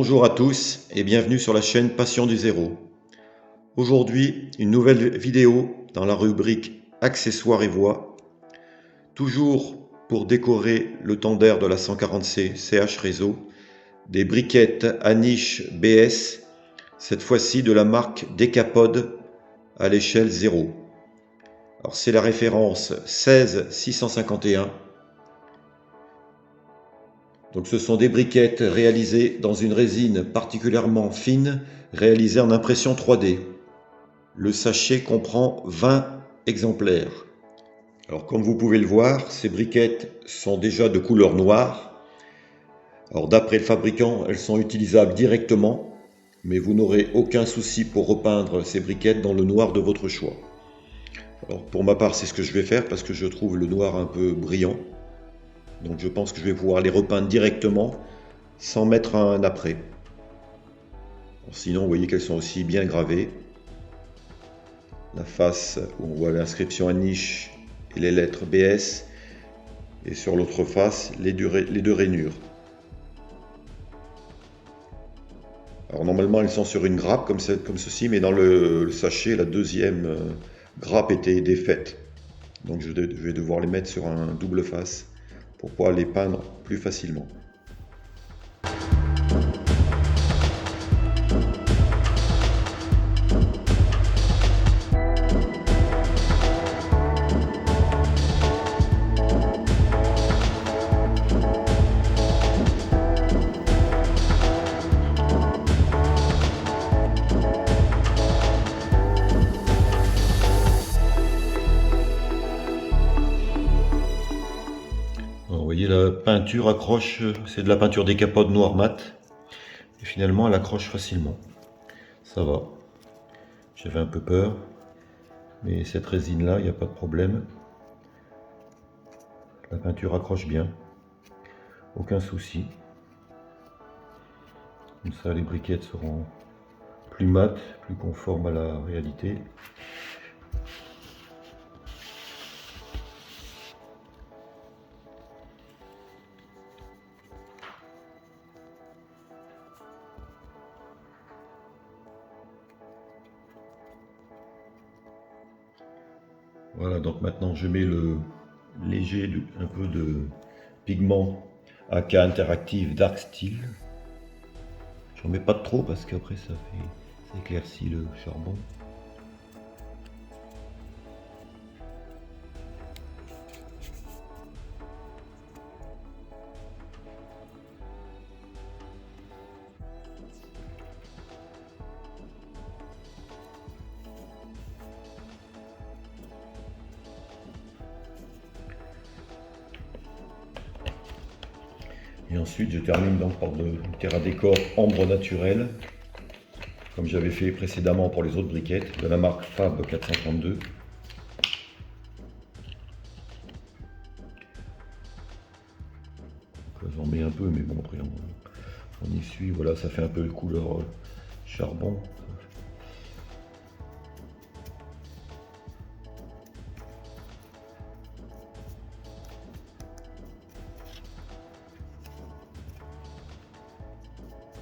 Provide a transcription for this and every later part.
Bonjour à tous et bienvenue sur la chaîne Passion du Zéro. Aujourd'hui, une nouvelle vidéo dans la rubrique Accessoires et voix. Toujours pour décorer le tender de la 140C CH Réseau, des briquettes à niche BS, cette fois-ci de la marque Decapod à l'échelle 0. Alors c'est la référence 16651. Donc ce sont des briquettes réalisées dans une résine particulièrement fine, réalisée en impression 3D. Le sachet comprend 20 exemplaires. Alors comme vous pouvez le voir, ces briquettes sont déjà de couleur noire. Alors d'après le fabricant, elles sont utilisables directement, mais vous n'aurez aucun souci pour repeindre ces briquettes dans le noir de votre choix. Alors pour ma part, c'est ce que je vais faire parce que je trouve le noir un peu brillant. Donc je pense que je vais pouvoir les repeindre directement sans mettre un après. Bon, sinon, vous voyez qu'elles sont aussi bien gravées. La face où on voit l'inscription à niche et les lettres BS. Et sur l'autre face, les deux rainures. Alors normalement, elles sont sur une grappe comme ceci, mais dans le sachet, la deuxième grappe était défaite. Donc je vais devoir les mettre sur un double face pour pouvoir les peindre plus facilement. Alors, vous voyez, la peinture accroche, c'est de la peinture Decapod noir mat. Et finalement, elle accroche facilement. Ça va. J'avais un peu peur. Mais cette résine-là, il n'y a pas de problème. La peinture accroche bien. Aucun souci. Comme ça, les briquettes seront plus mates, plus conformes à la réalité. Voilà, donc maintenant je mets le léger, un peu de pigment AK Interactive Dark Steel. J'en mets pas trop parce qu'après ça éclaircit le charbon. Et ensuite, je termine donc par de terre décor ambre naturelle, comme j'avais fait précédemment pour les autres briquettes, de la marque Fab 432. J'en mets un peu, mais bon, après on essuie. Voilà, ça fait un peu couleur charbon.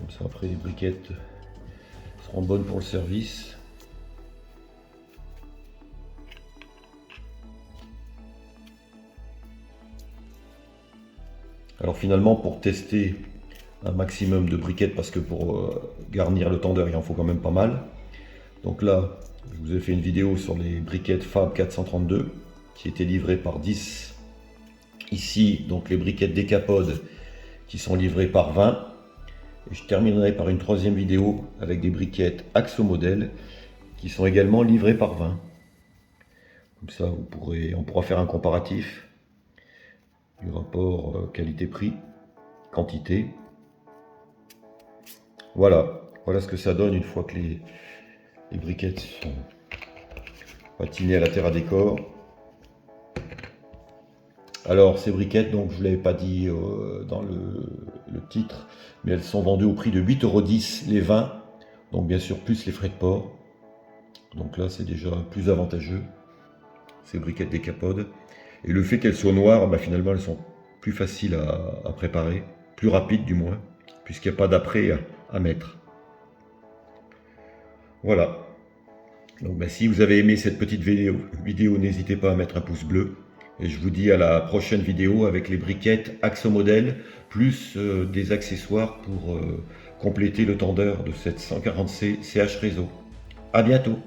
Comme ça, après les briquettes seront bonnes pour le service. Alors finalement, pour tester un maximum de briquettes, parce que pour garnir le tender, il en faut quand même pas mal. Donc là, je vous ai fait une vidéo sur les briquettes Fab 432 qui étaient livrées par 10. Ici, donc les briquettes Decapod qui sont livrées par 20. Et je terminerai par une troisième vidéo avec des briquettes Axo Model qui sont également livrées par 20. Comme ça, on pourra faire un comparatif du rapport qualité-prix, quantité. Voilà ce que ça donne une fois que les briquettes sont patinées à la terre à décor. Alors ces briquettes, donc je ne vous l'avais pas dit dans le titre, mais elles sont vendues au prix de 8,10 € les 20, donc bien sûr plus les frais de port. Donc là c'est déjà plus avantageux, ces briquettes Decapod. Et le fait qu'elles soient noires, bah, finalement elles sont plus faciles à préparer, plus rapides du moins, puisqu'il n'y a pas d'après à mettre. Voilà. Donc si vous avez aimé cette petite vidéo, n'hésitez pas à mettre un pouce bleu. Et je vous dis à la prochaine vidéo avec les briquettes AXOMODEL, plus des accessoires pour compléter le tendeur de cette 140C CH Réseau. À bientôt!